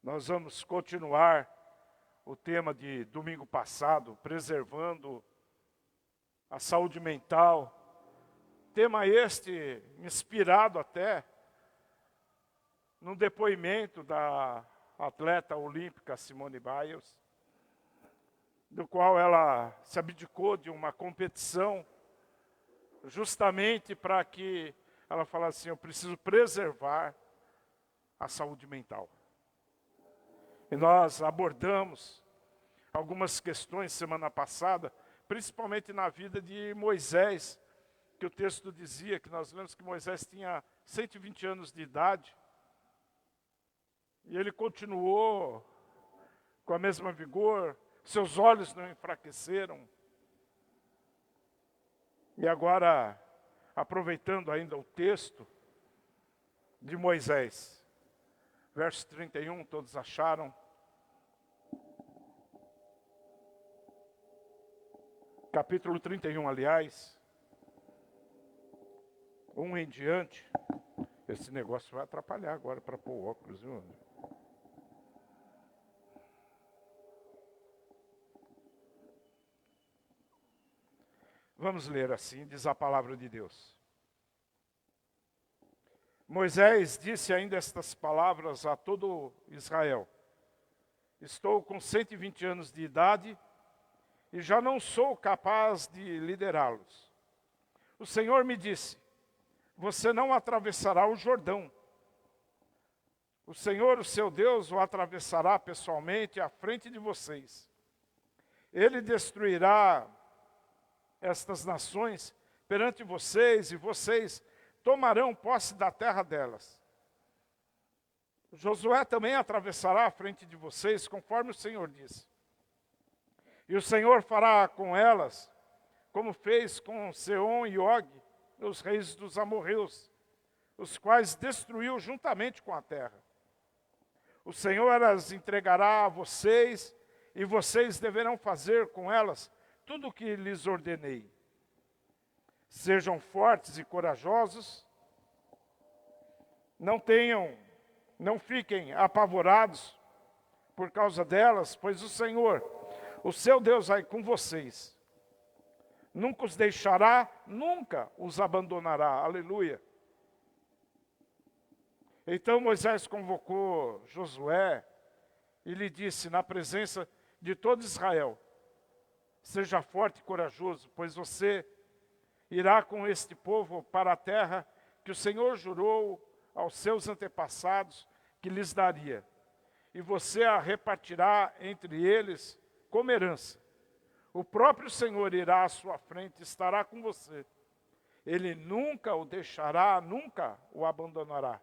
Nós vamos continuar o tema de domingo passado, preservando a saúde mental. Tema este inspirado até num depoimento da atleta olímpica Simone Biles, do qual ela se abdicou de uma competição justamente para que ela falasse assim: eu preciso preservar a saúde mental. E nós abordamos algumas questões semana passada, principalmente na vida de Moisés, que o texto dizia, que nós lemos que Moisés tinha 120 anos de idade, e ele continuou com a mesma vigor, seus olhos não enfraqueceram. E agora, aproveitando ainda o texto de Moisés, verso 31, todos acharam? Capítulo 31, aliás, 1 em diante. Esse negócio vai atrapalhar agora para pôr o óculos, viu? Vamos ler assim, diz a palavra de Deus. Moisés disse ainda estas palavras a todo Israel: estou com 120 anos de idade e já não sou capaz de liderá-los. O Senhor me disse: você não atravessará o Jordão. O Senhor, o seu Deus, o atravessará pessoalmente à frente de vocês. Ele destruirá estas nações perante vocês, e vocês tomarão posse da terra delas. Josué também atravessará à frente de vocês, conforme o Senhor disse. E o Senhor fará com elas, como fez com Seom e Og, os reis dos amorreus, os quais destruiu juntamente com a terra. O Senhor as entregará a vocês, e vocês deverão fazer com elas tudo o que lhes ordenei. Sejam fortes e corajosos, não fiquem apavorados por causa delas, pois o Senhor, o seu Deus, vai com vocês. Nunca os deixará, nunca os abandonará. Aleluia. Então Moisés convocou Josué e lhe disse na presença de todo Israel: seja forte e corajoso, pois você irá com este povo para a terra que o Senhor jurou aos seus antepassados que lhes daria. E você a repartirá entre eles como herança. O próprio Senhor irá à sua frente, estará com você. Ele nunca o deixará, nunca o abandonará.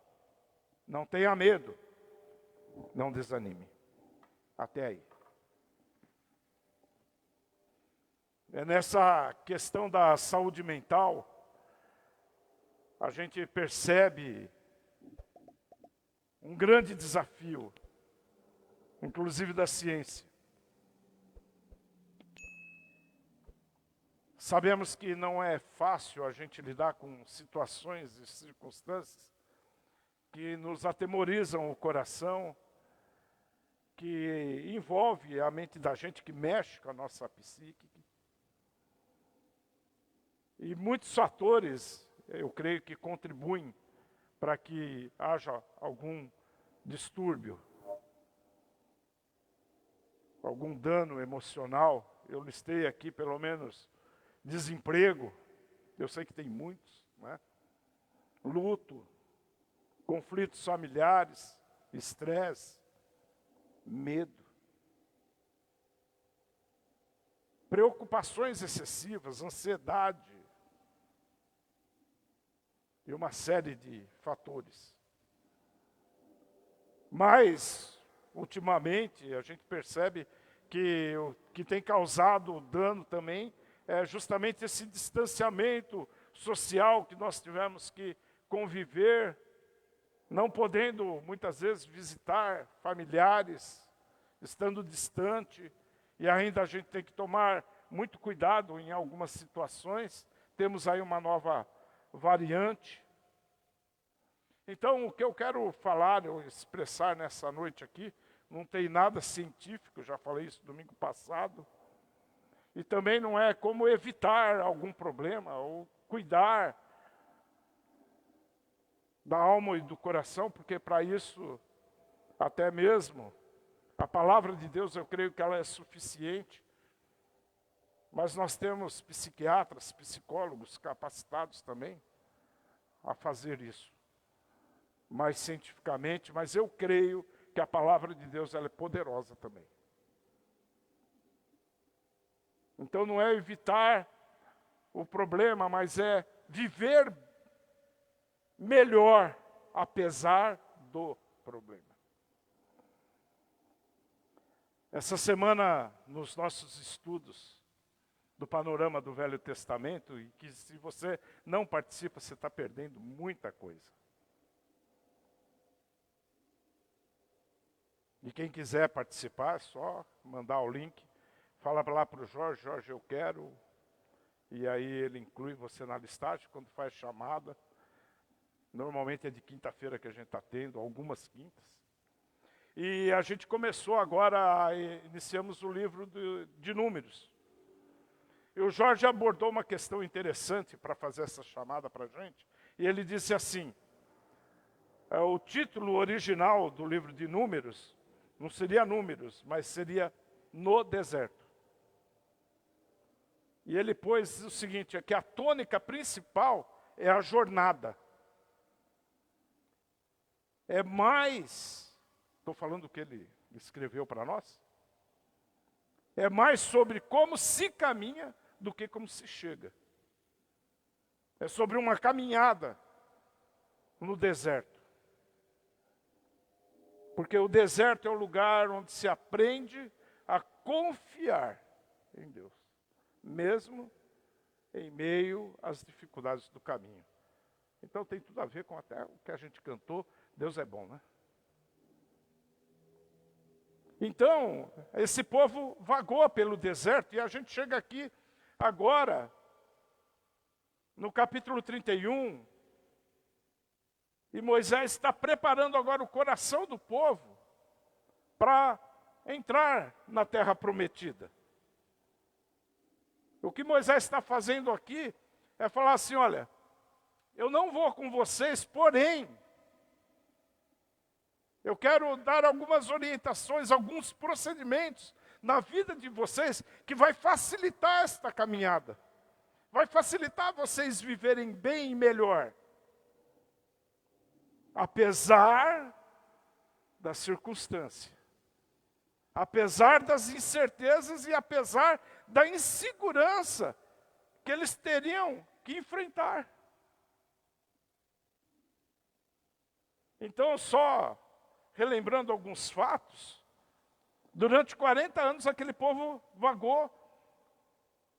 Não tenha medo, não desanime. Até aí. É nessa questão da saúde mental, a gente percebe um grande desafio, inclusive da ciência. Sabemos que não é fácil a gente lidar com situações e circunstâncias que nos atemorizam o coração, que envolve a mente da gente, que mexe com a nossa psique. E muitos fatores, eu creio que contribuem para que haja algum distúrbio, algum dano emocional. Eu listei aqui pelo menos desemprego, eu sei que tem muitos, né? Luto, conflitos familiares, estresse, medo, preocupações excessivas, ansiedade, e uma série de fatores. Mas, ultimamente, a gente percebe que o que tem causado dano também é justamente esse distanciamento social que nós tivemos que conviver, não podendo, muitas vezes, visitar familiares, estando distante, e ainda a gente tem que tomar muito cuidado em algumas situações. Temos aí uma nova variante. Então, o que eu quero falar, eu expressar nessa noite aqui, não tem nada científico, já falei isso domingo passado. E também não é como evitar algum problema ou cuidar da alma e do coração, porque para isso, até mesmo, a palavra de Deus, eu creio que ela é suficiente. Mas nós temos psiquiatras, psicólogos capacitados também a fazer isso. Mais cientificamente, mas eu creio que a palavra de Deus ela é poderosa também. Então não é evitar o problema, mas é viver melhor, apesar do problema. Essa semana, nos nossos estudos do panorama do Velho Testamento, e que se você não participa, você está perdendo muita coisa. E quem quiser participar, é só mandar o link, fala lá para o Jorge, Jorge, eu quero, e aí ele inclui você na listagem, quando faz chamada. Normalmente é de quinta-feira que a gente está tendo, algumas quintas. E a gente começou agora, iniciamos o livro de Números. E o Jorge abordou uma questão interessante para fazer essa chamada para a gente. E ele disse assim, o título original do livro de Números, não seria Números, mas seria No Deserto. E ele pôs o seguinte, é que a tônica principal é a jornada. É mais, estou falando o que ele escreveu para nós, é mais sobre como se caminha do que como se chega. É sobre uma caminhada no deserto. Porque o deserto é o lugar onde se aprende a confiar em Deus, mesmo em meio às dificuldades do caminho. Então tem tudo a ver com até o que a gente cantou, Deus é bom, né? Então, esse povo vagou pelo deserto e a gente chega aqui agora, no capítulo 31, e Moisés está preparando agora o coração do povo para entrar na terra prometida. O que Moisés está fazendo aqui é falar assim, olha, eu não vou com vocês, porém, eu quero dar algumas orientações, alguns procedimentos na vida de vocês que vai facilitar esta caminhada. Vai facilitar vocês viverem bem e melhor. Apesar da circunstância. Apesar das incertezas e apesar da insegurança que eles teriam que enfrentar. Então, só relembrando alguns fatos, durante 40 anos aquele povo vagou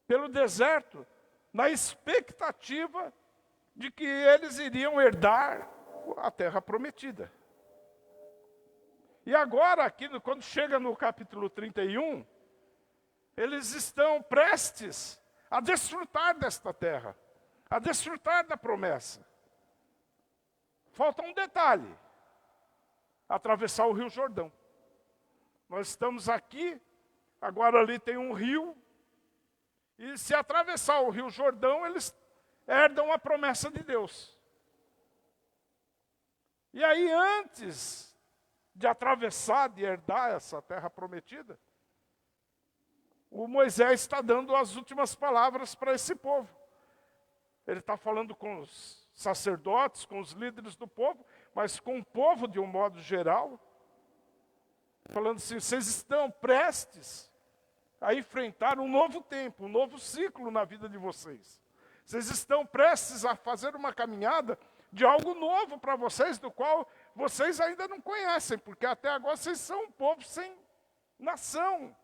pelo deserto, na expectativa de que eles iriam herdar a terra prometida. E agora, aqui, quando chega no capítulo 31, eles estão prestes a desfrutar desta terra, a desfrutar da promessa. Falta um detalhe. Atravessar o Rio Jordão. Nós estamos aqui, agora ali tem um rio, e se atravessar o Rio Jordão, eles herdam a promessa de Deus. E aí, antes de atravessar, de herdar essa terra prometida, o Moisés está dando as últimas palavras para esse povo. Ele está falando com os sacerdotes, com os líderes do povo, mas com o povo de um modo geral, falando assim, vocês estão prestes a enfrentar um novo tempo, um novo ciclo na vida de vocês. Vocês estão prestes a fazer uma caminhada de algo novo para vocês, do qual vocês ainda não conhecem, porque até agora vocês são um povo sem nação,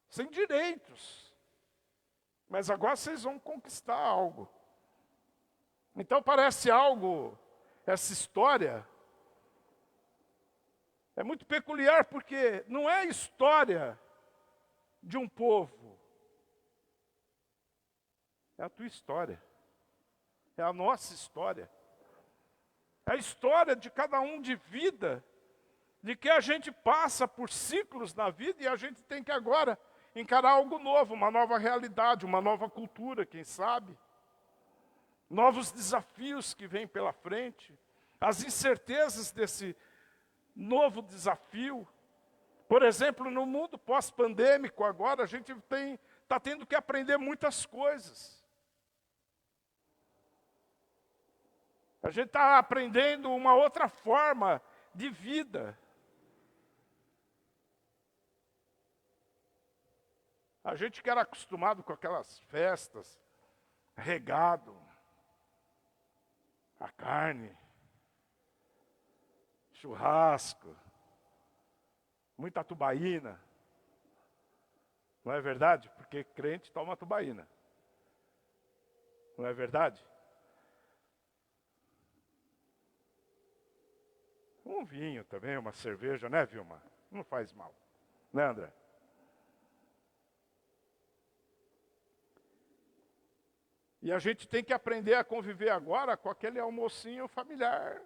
sem direitos. Mas agora vocês vão conquistar algo. Então parece algo, essa história, é muito peculiar, porque não é a história de um povo, é a tua história, é a nossa história, é a história de cada um de vida de que a gente passa por ciclos na vida e a gente tem que agora encarar algo novo, uma nova realidade, uma nova cultura, quem sabe. Novos desafios que vêm pela frente, as incertezas desse novo desafio. Por exemplo, no mundo pós-pandêmico agora, a gente está tendo que aprender muitas coisas. A gente está aprendendo uma outra forma de vida. A gente que era acostumado com aquelas festas, regado, a carne, churrasco, muita tubaína. Não é verdade? Porque crente toma tubaína. Não é verdade? Um vinho também, uma cerveja, né, Vilma? Não faz mal. Né, André? E a gente tem que aprender a conviver agora com aquele almocinho familiar,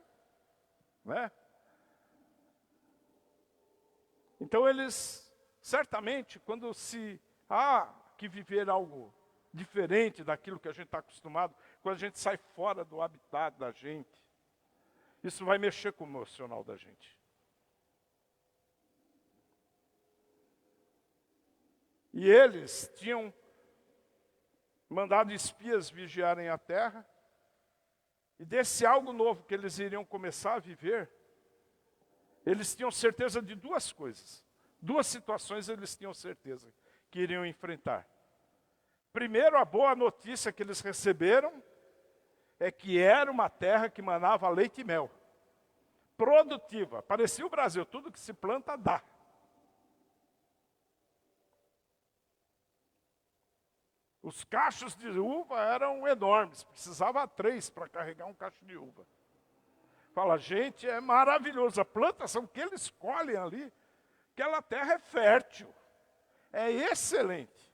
né? Então eles, certamente, quando há que viver algo diferente daquilo que a gente está acostumado, quando a gente sai fora do habitat da gente, isso vai mexer com o emocional da gente. E eles tinham mandado espias vigiarem a terra, e desse algo novo que eles iriam começar a viver, eles tinham certeza de duas coisas. Duas situações eles tinham certeza que iriam enfrentar. Primeiro, a boa notícia que eles receberam é que era uma terra que manava leite e mel. Produtiva. Parecia o Brasil, tudo que se planta dá. Os cachos de uva eram enormes, precisava 3 para carregar um cacho de uva. Fala, gente, é maravilhoso, a plantação que eles colhem ali, aquela terra é fértil, é excelente.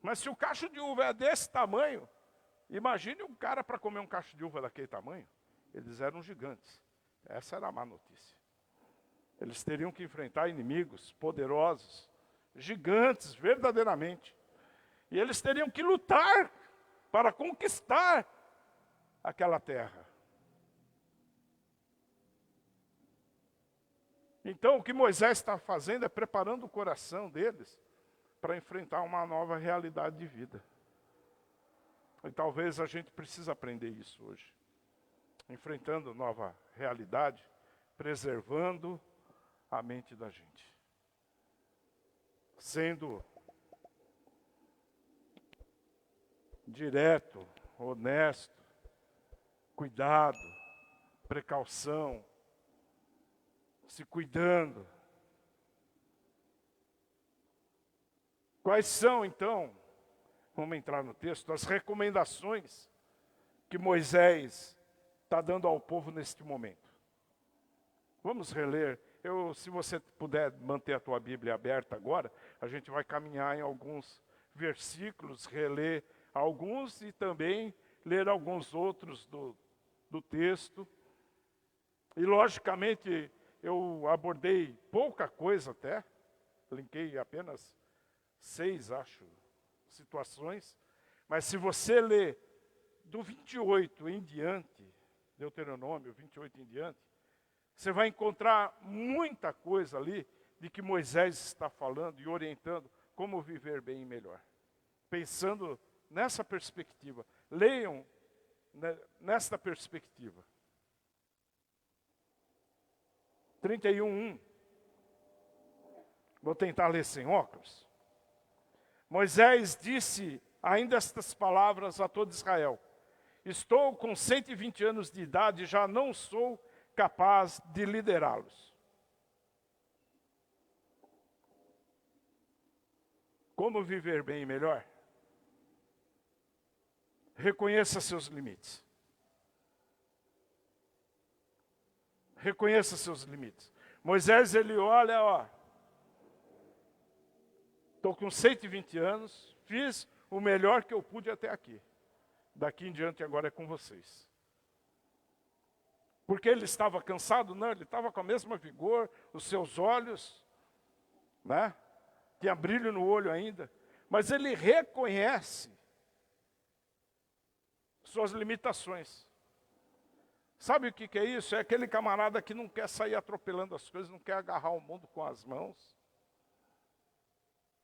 Mas se o cacho de uva é desse tamanho, imagine um cara para comer um cacho de uva daquele tamanho. Eles eram gigantes, essa era a má notícia. Eles teriam que enfrentar inimigos poderosos, gigantes, verdadeiramente. E eles teriam que lutar para conquistar aquela terra. Então, o que Moisés está fazendo é preparando o coração deles para enfrentar uma nova realidade de vida. E talvez a gente precise aprender isso hoje. Enfrentando nova realidade, preservando a mente da gente. Sendo direto, honesto, cuidado, precaução, se cuidando. Quais são, então, vamos entrar no texto, as recomendações que Moisés está dando ao povo neste momento? Vamos reler. Se você puder manter a tua Bíblia aberta agora, a gente vai caminhar em alguns versículos, reler alguns e também ler alguns outros do texto. E, logicamente, eu abordei pouca coisa até, linkei apenas 6, acho, situações. Mas se você ler do 28 em diante, Deuteronômio 28 em diante, você vai encontrar muita coisa ali de que Moisés está falando e orientando como viver bem e melhor. Pensando nessa perspectiva. Leiam nesta perspectiva. 31:1. Vou tentar ler sem óculos. Moisés disse ainda estas palavras a todo Israel: estou com 120 anos de idade e já não sou capaz de liderá-los. Como viver bem e melhor? Reconheça seus limites. Reconheça seus limites. Moisés, ele olha, estou com 120 anos, fiz o melhor que eu pude até aqui. Daqui em diante agora é com vocês. Porque ele estava cansado? Não, ele estava com a mesma vigor, os seus olhos, né? Tinha brilho no olho ainda. Mas ele reconhece suas limitações. Sabe o que é isso? É aquele camarada que não quer sair atropelando as coisas, não quer agarrar o mundo com as mãos.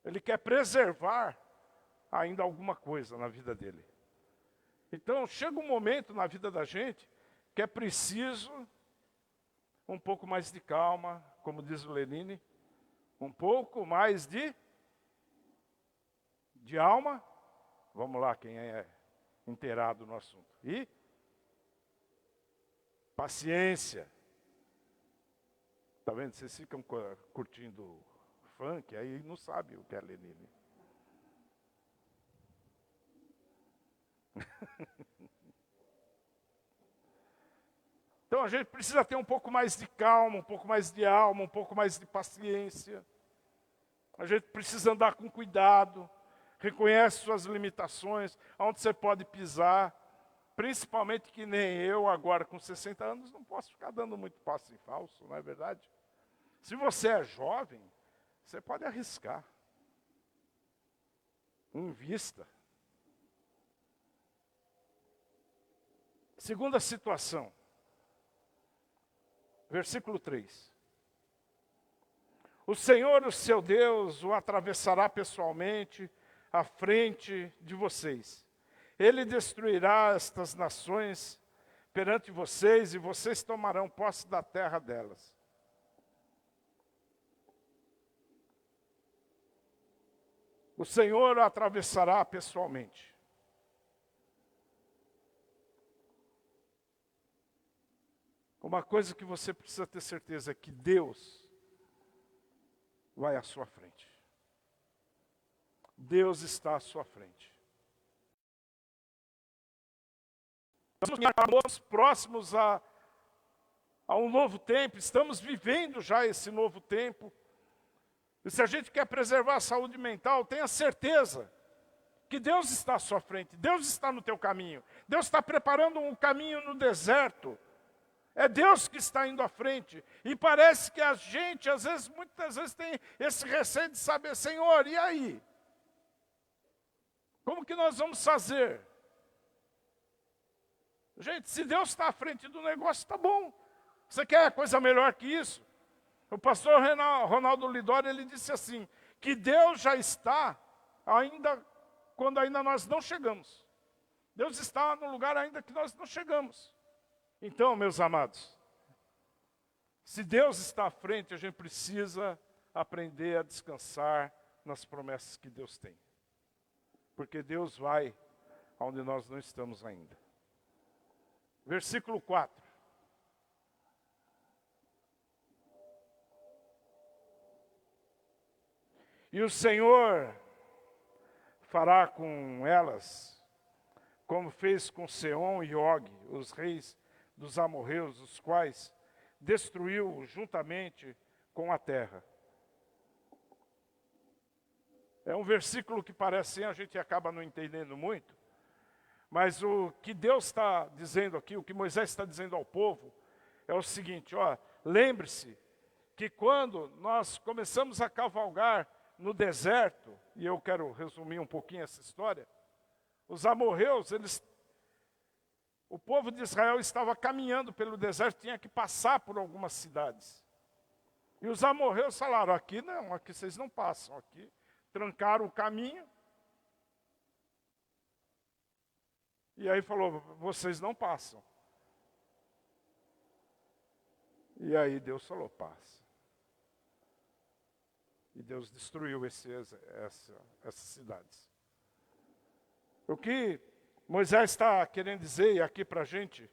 Ele quer preservar ainda alguma coisa na vida dele. Então, chega um momento na vida da gente que é preciso um pouco mais de calma, como diz o Lenine, um pouco mais de alma. Vamos lá, quem é inteirado no assunto. E paciência. Tá vendo? Vocês ficam curtindo funk, aí não sabe o que é Lenine. Então a gente precisa ter um pouco mais de calma, um pouco mais de alma, um pouco mais de paciência. A gente precisa andar com cuidado, reconhece suas limitações, onde você pode pisar. Principalmente que nem eu, agora com 60 anos, não posso ficar dando muito passo em falso, não é verdade? Se você é jovem, você pode arriscar. Invista. Segunda situação. Versículo 3. O Senhor, o seu Deus, o atravessará pessoalmente à frente de vocês. Ele destruirá estas nações perante vocês e vocês tomarão posse da terra delas. O Senhor atravessará pessoalmente. Uma coisa que você precisa ter certeza é que Deus vai à sua frente. Deus está à sua frente. Estamos próximos a um novo tempo, estamos vivendo já esse novo tempo. E se a gente quer preservar a saúde mental, tenha certeza que Deus está à sua frente, Deus está no teu caminho. Deus está preparando um caminho no deserto. É Deus que está indo à frente. E parece que a gente, muitas vezes tem esse receio de saber, Senhor, e aí? Como que nós vamos fazer? Gente, se Deus está à frente do negócio, está bom. Você quer coisa melhor que isso? O pastor Ronaldo Lidório, ele disse assim, que Deus já está quando ainda nós não chegamos. Deus está no lugar ainda que nós não chegamos. Então, meus amados, se Deus está à frente, a gente precisa aprender a descansar nas promessas que Deus tem. Porque Deus vai onde nós não estamos ainda. Versículo 4. E o Senhor fará com elas, como fez com Seom e Og, os reis dos amorreus, os quais destruiu juntamente com a terra. É um versículo que parece assim, a gente acaba não entendendo muito, mas o que Deus está dizendo aqui, o que Moisés está dizendo ao povo, é o seguinte, lembre-se que quando nós começamos a cavalgar no deserto, e eu quero resumir um pouquinho essa história, os amorreus, o povo de Israel estava caminhando pelo deserto, tinha que passar por algumas cidades. E os amorreus falaram, aqui não, aqui vocês não passam, aqui trancaram o caminho. E aí falou, vocês não passam. E aí Deus falou, passa. E Deus destruiu essas cidades. O que Moisés está querendo dizer aqui para a gente,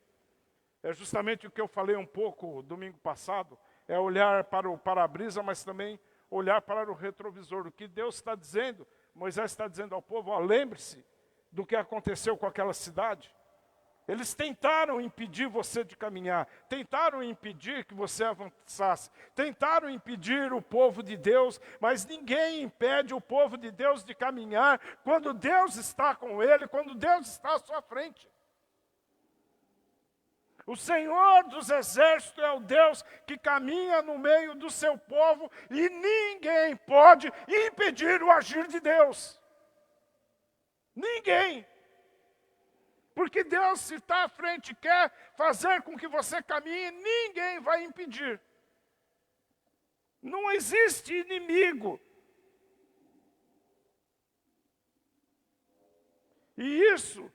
é justamente o que eu falei um pouco domingo passado, é olhar para o para-brisa, mas também olhar para o retrovisor. O que Deus está dizendo, Moisés está dizendo ao povo, lembre-se do que aconteceu com aquela cidade. Eles tentaram impedir você de caminhar, tentaram impedir que você avançasse, tentaram impedir o povo de Deus, mas ninguém impede o povo de Deus de caminhar quando Deus está com ele, quando Deus está à sua frente. O Senhor dos exércitos é o Deus que caminha no meio do seu povo e ninguém pode impedir o agir de Deus. Ninguém. Porque Deus, se está à frente e quer fazer com que você caminhe, ninguém vai impedir. Não existe inimigo. E isso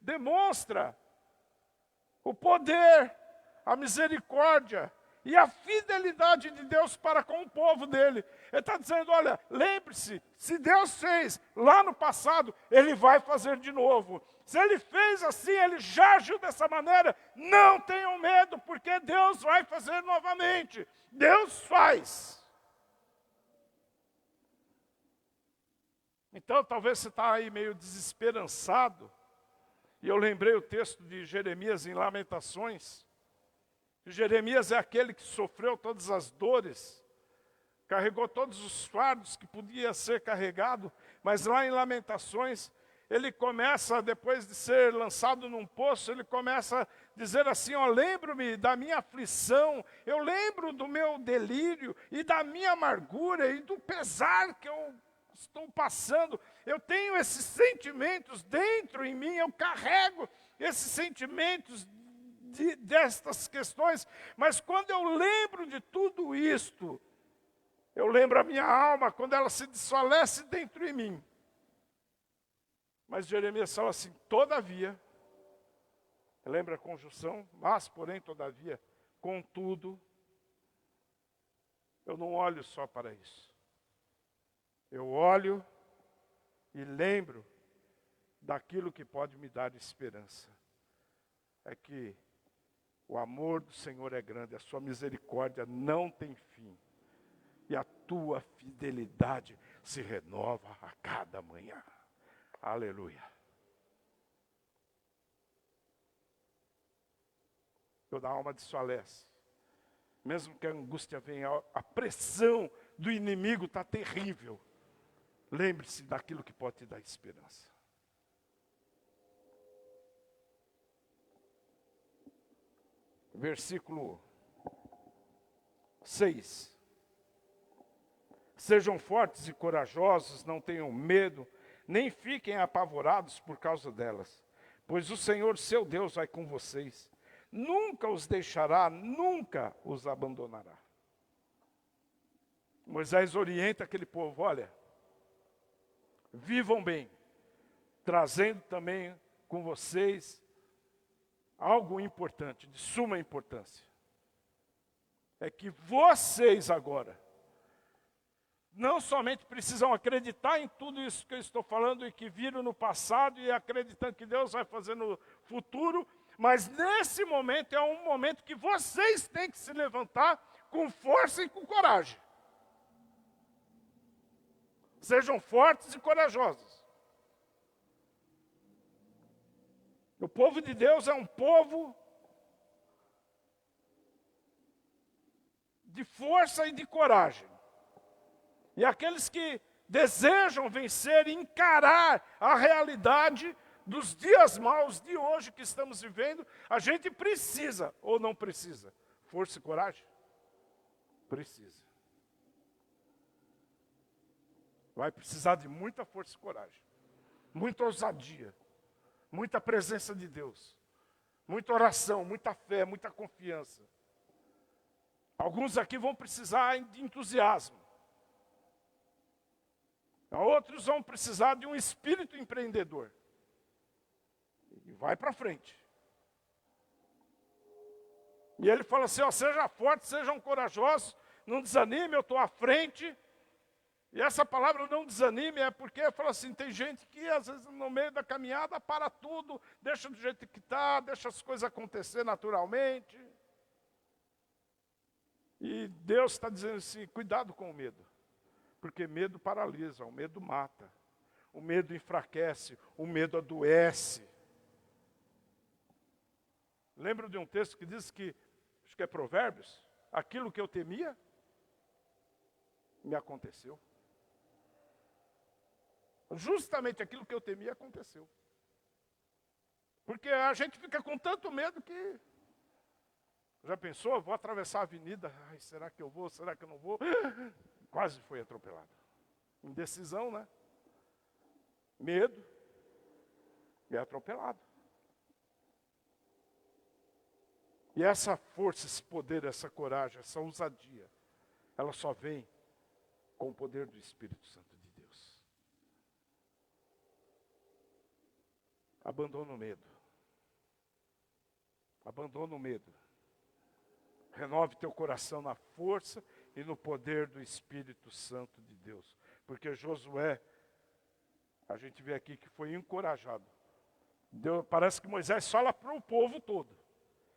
demonstra o poder, a misericórdia e a fidelidade de Deus para com o povo dele. Ele está dizendo, olha, lembre-se, se Deus fez lá no passado, Ele vai fazer de novo. Se Ele fez assim, Ele já agiu dessa maneira, não tenham medo, porque Deus vai fazer novamente. Deus faz. Então, talvez você está aí meio desesperançado. E eu lembrei o texto de Jeremias em Lamentações. Jeremias é aquele que sofreu todas as dores, carregou todos os fardos que podia ser carregado, mas lá em Lamentações, ele começa, depois de ser lançado num poço, ele começa a dizer assim, ó, lembro-me da minha aflição, eu lembro do meu delírio e da minha amargura e do pesar que eu estou passando. Eu tenho esses sentimentos dentro em mim, eu carrego esses sentimentos destas questões, mas quando eu lembro de tudo isto, eu lembro a minha alma, quando ela se desfalece dentro em mim. Mas Jeremias fala assim, todavia, lembra a conjunção? Mas, porém, todavia, contudo, eu não olho só para isso. Eu olho e lembro daquilo que pode me dar esperança. É que o amor do Senhor é grande, a sua misericórdia não tem fim. E a tua fidelidade se renova a cada manhã. Aleluia. Toda alma desfalece. Mesmo que a angústia venha, a pressão do inimigo está terrível. Lembre-se daquilo que pode te dar esperança. Versículo 6. Sejam fortes e corajosos, não tenham medo, nem fiquem apavorados por causa delas. Pois o Senhor, seu Deus, vai com vocês. Nunca os deixará, nunca os abandonará. Moisés orienta aquele povo, olha, vivam bem, trazendo também com vocês algo importante, de suma importância. É que vocês agora, não somente precisam acreditar em tudo isso que eu estou falando e que viram no passado e acreditando que Deus vai fazer no futuro, mas nesse momento é um momento que vocês têm que se levantar com força e com coragem. Sejam fortes e corajosos. O povo de Deus é um povo de força e de coragem. E aqueles que desejam vencer e encarar a realidade dos dias maus de hoje que estamos vivendo, a gente precisa, ou não precisa, força e coragem? Precisa. Vai precisar de muita força e coragem, muita ousadia, muita presença de Deus, muita oração, muita fé, muita confiança. Alguns aqui vão precisar de entusiasmo. Outros vão precisar de um espírito empreendedor. E vai para frente. E ele fala assim, ó, seja forte, sejam corajosos, não desanime, eu estou à frente. E essa palavra não desanime é porque fala assim, tem gente que às vezes no meio da caminhada para tudo, deixa do jeito que está, deixa as coisas acontecer naturalmente. E Deus está dizendo assim, cuidado com o medo. Porque medo paralisa, o medo mata. O medo enfraquece, o medo adoece. Lembro de um texto que diz que, acho que é Provérbios, aquilo que eu temia, me aconteceu. Justamente aquilo que eu temia aconteceu. Porque a gente fica com tanto medo que Já pensou? Vou atravessar a avenida. Ai, será que eu vou? Será que eu não vou? Quase foi atropelado. Indecisão, né? Medo. E é atropelado. E essa força, esse poder, essa coragem, essa ousadia, ela só vem com o poder do Espírito Santo de Deus. Abandona o medo. Abandona o medo. Renove teu coração na força e no poder do Espírito Santo de Deus. Porque Josué, a gente vê aqui que foi encorajado. Parece que Moisés fala para o povo todo.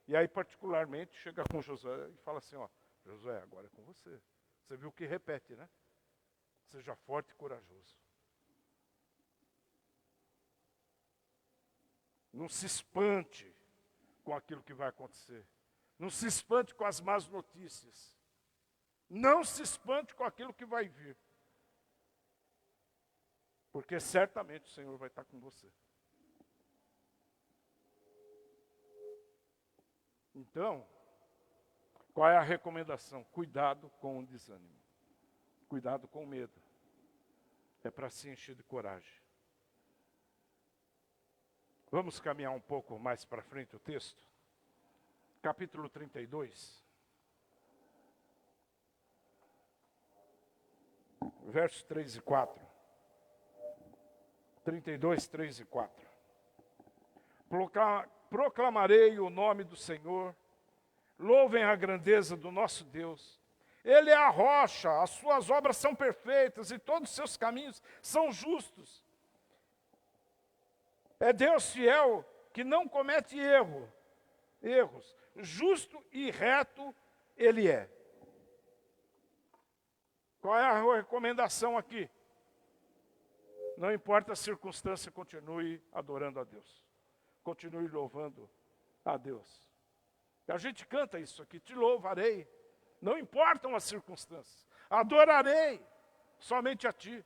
E aí, particularmente, chega com Josué e fala assim, ó, Josué, agora é com você. Você viu que repete, né? Seja forte e corajoso. Não se espante com aquilo que vai acontecer. Não se espante com as más notícias. Não se espante com aquilo que vai vir. Porque certamente o Senhor vai estar com você. Então, qual é a recomendação? Cuidado com o desânimo. Cuidado com o medo. É para se encher de coragem. Vamos caminhar um pouco mais para frente o texto? Capítulo 32. Versos 3 e 4. 32, 3 e 4. Proclamarei o nome do Senhor, louvem a grandeza do nosso Deus. Ele é a rocha, as suas obras são perfeitas e todos os seus caminhos são justos. É Deus fiel que não comete erros. Justo e reto Ele é. Qual é a recomendação aqui? Não importa a circunstância, continue adorando a Deus. Continue louvando a Deus. E a gente canta isso aqui, te louvarei. Não importam as circunstâncias. Adorarei somente a Ti.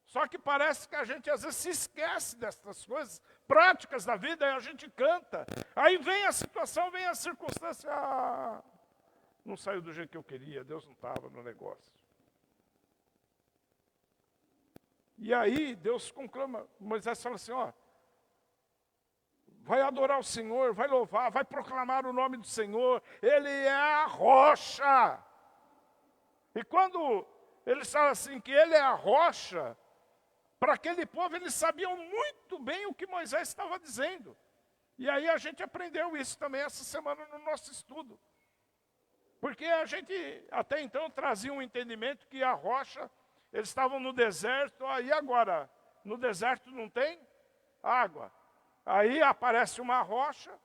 Só que parece que a gente às vezes se esquece dessas coisas práticas da vida e a gente canta. Aí vem a situação, vem a circunstância. Não saiu do jeito que eu queria, Deus não estava no negócio. E aí Deus conclama, Moisés fala assim, ó, vai adorar o Senhor, vai louvar, vai proclamar o nome do Senhor, Ele é a rocha. E quando eles falam assim que Ele é a rocha, para aquele povo eles sabiam muito bem o que Moisés estava dizendo. E aí a gente aprendeu isso também essa semana no nosso estudo. Porque a gente até então trazia um entendimento que a rocha, eles estavam no deserto, aí agora, no deserto não tem água. Aí aparece uma rocha,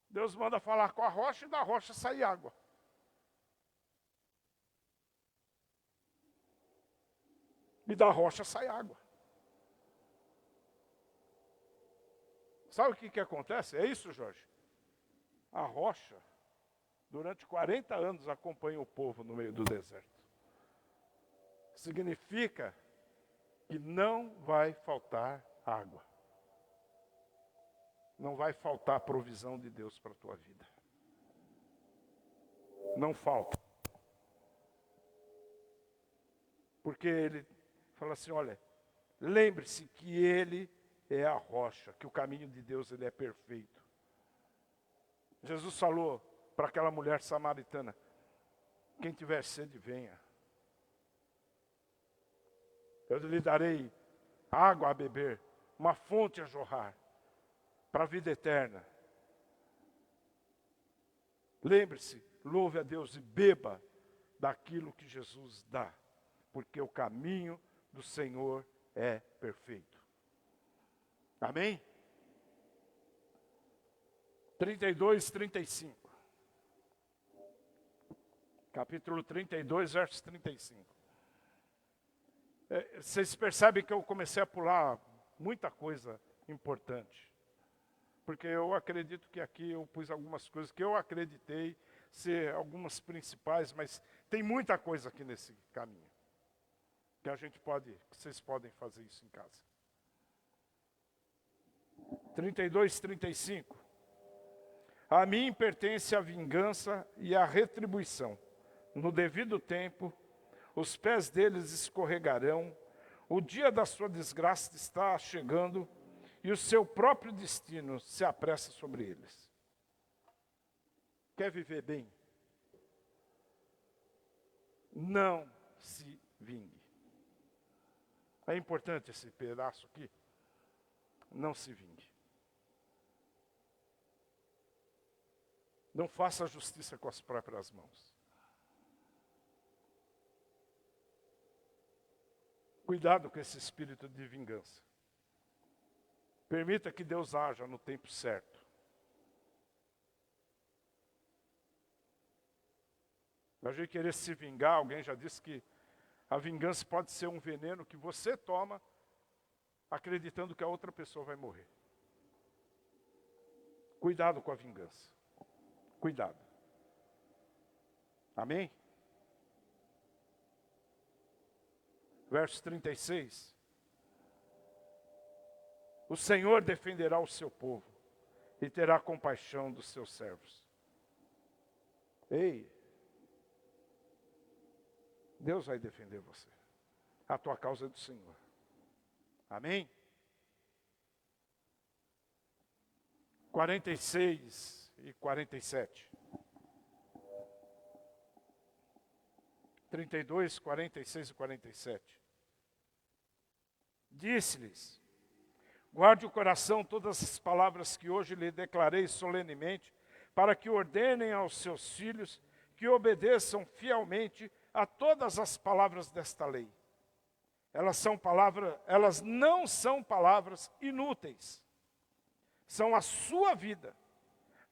Deus manda falar com a rocha e da rocha sai água. E da rocha sai água. Sabe o que acontece? É isso, Jorge. A rocha, durante 40 anos, acompanha o povo no meio do deserto. Significa que não vai faltar água. Não vai faltar a provisão de Deus para a tua vida. Não falta. Porque ele fala assim, olha, lembre-se que Ele é a rocha, que o caminho de Deus ele é perfeito. Jesus falou para aquela mulher samaritana, quem tiver sede, venha. Eu lhe darei água a beber, uma fonte a jorrar, para a vida eterna. Lembre-se, louve a Deus e beba daquilo que Jesus dá, porque o caminho do Senhor é perfeito. Amém? 32, 35. Capítulo 32, versos 35. Vocês percebem que eu comecei a pular muita coisa importante. Porque eu acredito que aqui eu pus algumas coisas que eu acreditei ser algumas principais, mas tem muita coisa aqui nesse caminho. Que vocês podem fazer isso em casa. 32, 35. A mim pertence a vingança e a retribuição. No devido tempo, os pés deles escorregarão, o dia da sua desgraça está chegando e o seu próprio destino se apressa sobre eles. Quer viver bem? Não se vingue. É importante esse pedaço aqui. Não se vingue. Não faça justiça com as próprias mãos. Cuidado com esse espírito de vingança. Permita que Deus haja no tempo certo. A gente querer se vingar, alguém já disse que a vingança pode ser um veneno que você toma, acreditando que a outra pessoa vai morrer. Cuidado com a vingança. Cuidado. Amém? Verso 36. O Senhor defenderá o seu povo e terá compaixão dos seus servos. Ei, Deus vai defender você. A tua causa é do Senhor. Amém? 46 e 47. 32, 46 e 47. Disse-lhes: guarde o coração todas as palavras que hoje lhe declarei solenemente, para que ordenem aos seus filhos que obedeçam fielmente a todas as palavras desta lei. Elas não são palavras inúteis. São a sua vida.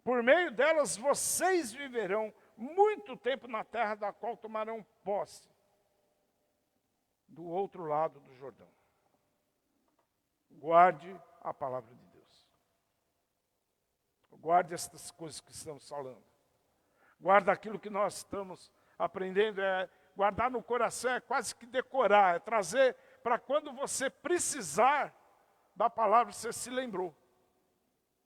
Por meio delas vocês viverão muito tempo na terra da qual tomarão posse, do outro lado do Jordão. Guarde a palavra de Deus. Guarde estas coisas que estamos falando. Guarda aquilo que nós estamos aprendendo. Guardar no coração é quase que decorar, é trazer para quando você precisar da palavra, você se lembrou.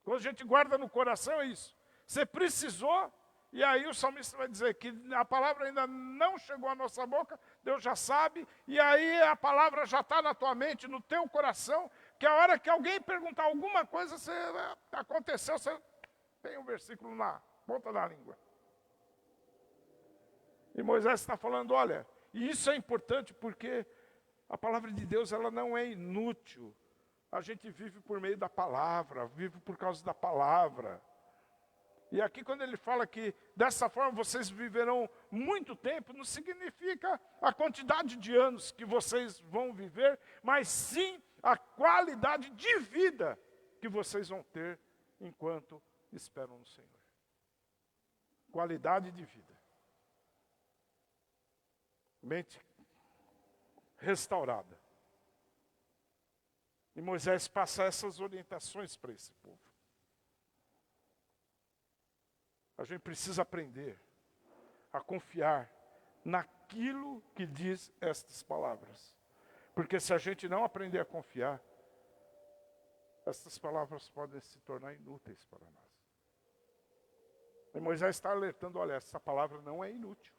Quando a gente guarda no coração é isso. Você precisou, e aí o salmista vai dizer que a palavra ainda não chegou à nossa boca, Deus já sabe, e aí a palavra já está na tua mente, no teu coração, que a hora que alguém perguntar alguma coisa, aconteceu, você tem um versículo na ponta da língua. E Moisés está falando, olha, e isso é importante porque a palavra de Deus ela não é inútil. A gente vive por meio da palavra, vive por causa da palavra. E aqui quando ele fala que dessa forma vocês viverão muito tempo, não significa a quantidade de anos que vocês vão viver, mas sim a qualidade de vida que vocês vão ter enquanto esperam no Senhor. Qualidade de vida. Mente restaurada. E Moisés passa essas orientações para esse povo. A gente precisa aprender a confiar naquilo que diz estas palavras. Porque se a gente não aprender a confiar, estas palavras podem se tornar inúteis para nós. E Moisés está alertando, olha, essa palavra não é inútil.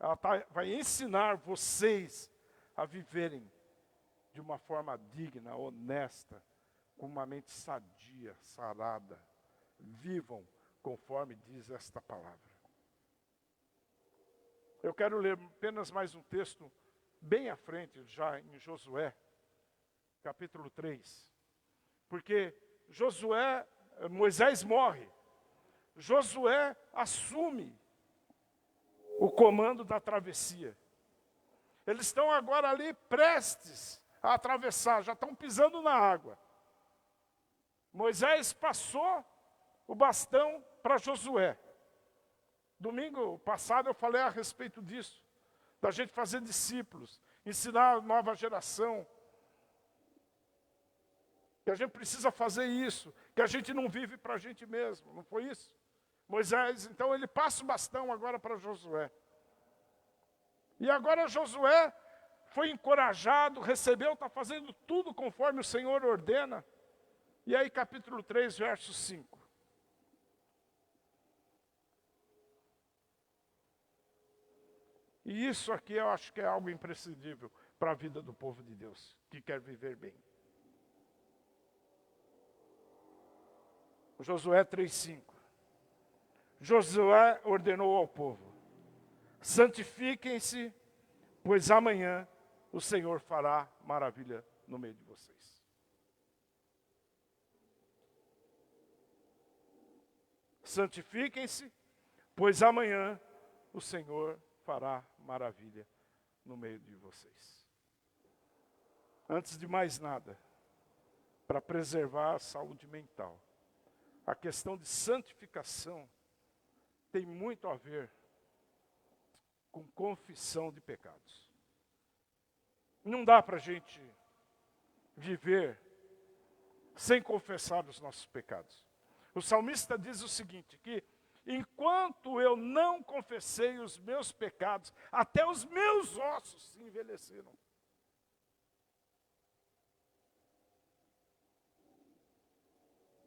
Ela vai ensinar vocês a viverem de uma forma digna, honesta, com uma mente sadia, sarada. Vivam conforme diz esta palavra. Eu quero ler apenas mais um texto bem à frente, já em Josué, capítulo 3. Porque Moisés morre. Josué assume o comando da travessia. Eles estão agora ali prestes a atravessar, já estão pisando na água. Moisés passou o bastão para Josué. Domingo passado eu falei a respeito disso, da gente fazer discípulos, ensinar a nova geração, que a gente precisa fazer isso, que a gente não vive para a gente mesmo, não foi isso? Moisés, então ele passa o bastão agora para Josué. E agora Josué foi encorajado, recebeu, está fazendo tudo conforme o Senhor ordena. E aí capítulo 3, verso 5. E isso aqui eu acho que é algo imprescindível para a vida do povo de Deus, que quer viver bem. Josué 3:5. Josué ordenou ao povo: santifiquem-se, pois amanhã o Senhor fará maravilha no meio de vocês. Santifiquem-se, pois amanhã o Senhor fará maravilha no meio de vocês. Antes de mais nada, para preservar a saúde mental, a questão de santificação tem muito a ver com confissão de pecados. Não dá para a gente viver sem confessar os nossos pecados. O salmista diz o seguinte, que enquanto eu não confessei os meus pecados, até os meus ossos se envelheceram.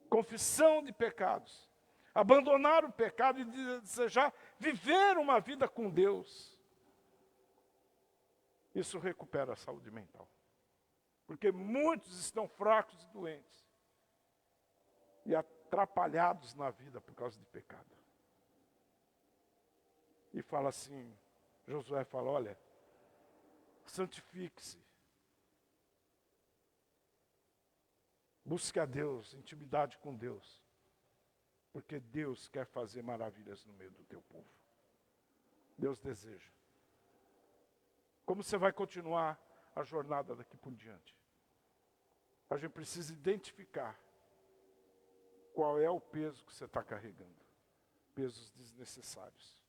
Confissão de pecados. Abandonar o pecado e desejar viver uma vida com Deus. Isso recupera a saúde mental. Porque muitos estão fracos e doentes. E atrapalhados na vida por causa de pecado. E fala assim, Josué fala, olha, santifique-se. Busque a Deus, intimidade com Deus. Porque Deus quer fazer maravilhas no meio do teu povo. Deus deseja. Como você vai continuar a jornada daqui por diante? A gente precisa identificar qual é o peso que você está carregando. Pesos desnecessários.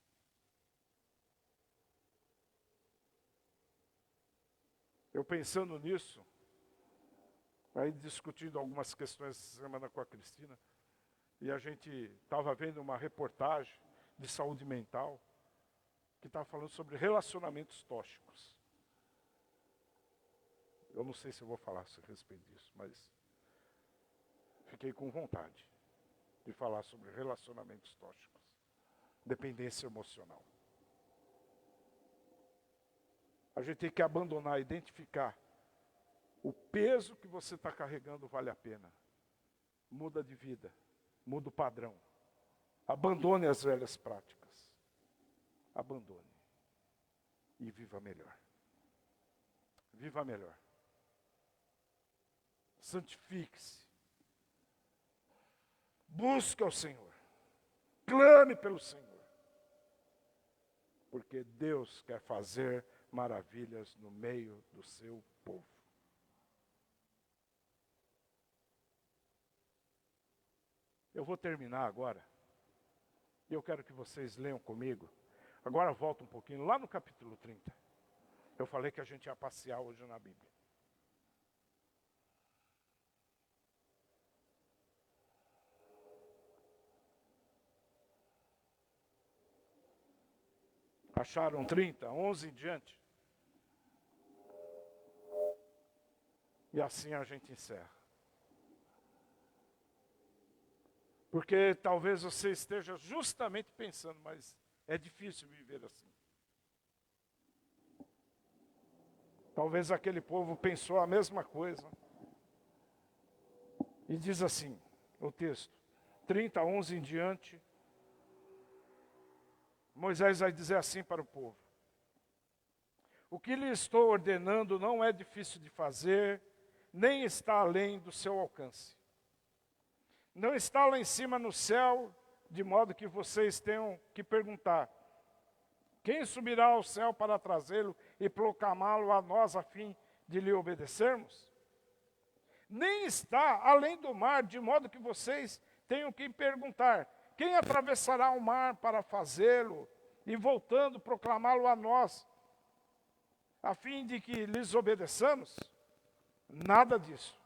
Eu pensando nisso, aí discutindo algumas questões essa semana com a Cristina, e a gente estava vendo uma reportagem de saúde mental, que estava falando sobre relacionamentos tóxicos. Eu não sei se eu vou falar a respeito disso, mas fiquei com vontade de falar sobre relacionamentos tóxicos, dependência emocional. A gente tem que abandonar, identificar o peso que você está carregando vale a pena. Muda de vida, muda o padrão. Abandone as velhas práticas. Abandone. E viva melhor. Viva melhor. Santifique-se. Busque ao Senhor. Clame pelo Senhor. Porque Deus quer fazer maravilhas no meio do seu povo. Eu vou terminar agora. E eu quero que vocês leiam comigo. Agora volta um pouquinho, lá no capítulo 30. Eu falei que a gente ia passear hoje na Bíblia. Acharam 30, 11 em diante? E assim a gente encerra. Porque talvez você esteja justamente pensando, mas é difícil viver assim. Talvez aquele povo pensou a mesma coisa. E diz assim, o texto, 30, 11 em diante, Moisés vai dizer assim para o povo: o que lhe estou ordenando não é difícil de fazer, nem está além do seu alcance. Não está lá em cima no céu, de modo que vocês tenham que perguntar: quem subirá ao céu para trazê-lo e proclamá-lo a nós a fim de lhe obedecermos? Nem está além do mar, de modo que vocês tenham que perguntar: quem atravessará o mar para fazê-lo e voltando proclamá-lo a nós, a fim de que lhes obedeçamos? Nada disso.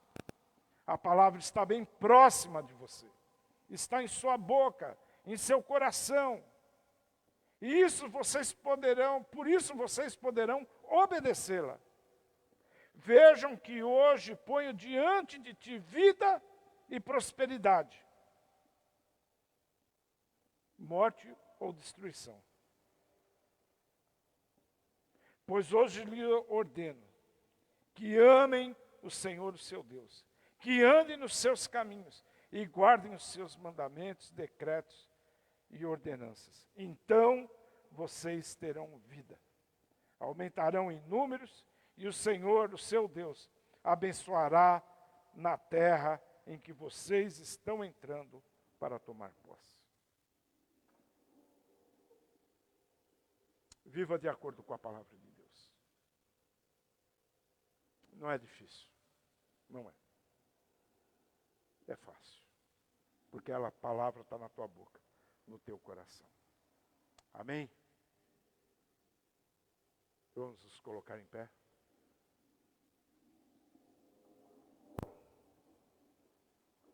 A palavra está bem próxima de você. Está em sua boca, em seu coração. E por isso vocês poderão obedecê-la. Vejam que hoje ponho diante de ti vida e prosperidade, morte ou destruição. Pois hoje lhe ordeno que amem o Senhor, o seu Deus, que andem nos seus caminhos e guardem os seus mandamentos, decretos e ordenanças. Então vocês terão vida, aumentarão em números e o Senhor, o seu Deus, abençoará na terra em que vocês estão entrando para tomar posse. Viva de acordo com a palavra de Deus. Não é difícil. Não é. É fácil. Porque a palavra está na tua boca, no teu coração. Amém? Vamos nos colocar em pé.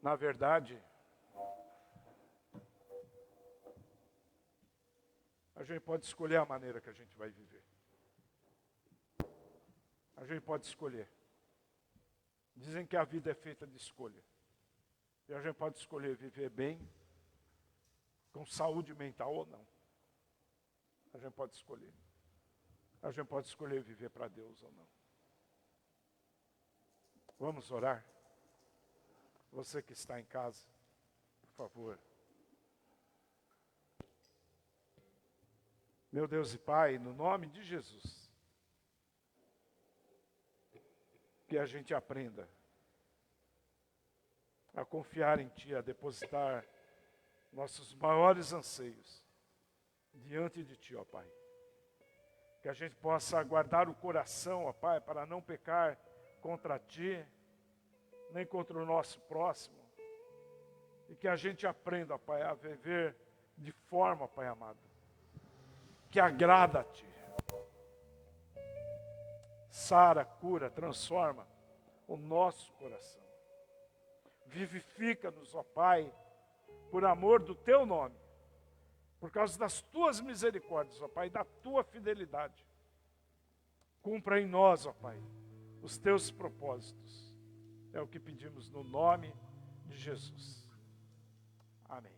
Na verdade, a gente pode escolher a maneira que a gente vai viver. A gente pode escolher. Dizem que a vida é feita de escolha. E a gente pode escolher viver bem, com saúde mental ou não. A gente pode escolher. A gente pode escolher viver para Deus ou não. Vamos orar? Você que está em casa, por favor. Meu Deus e Pai, no nome de Jesus, que a gente aprenda a confiar em Ti, a depositar nossos maiores anseios diante de Ti, ó Pai. Que a gente possa guardar o coração, ó Pai, para não pecar contra Ti, nem contra o nosso próximo. E que a gente aprenda, ó Pai, a viver de forma, ó Pai amado, que agrada a Ti. Sara, cura, transforma o nosso coração. Vivifica-nos, ó Pai, por amor do Teu nome, por causa das Tuas misericórdias, ó Pai, da Tua fidelidade. Cumpra em nós, ó Pai, os Teus propósitos. É o que pedimos no nome de Jesus. Amém.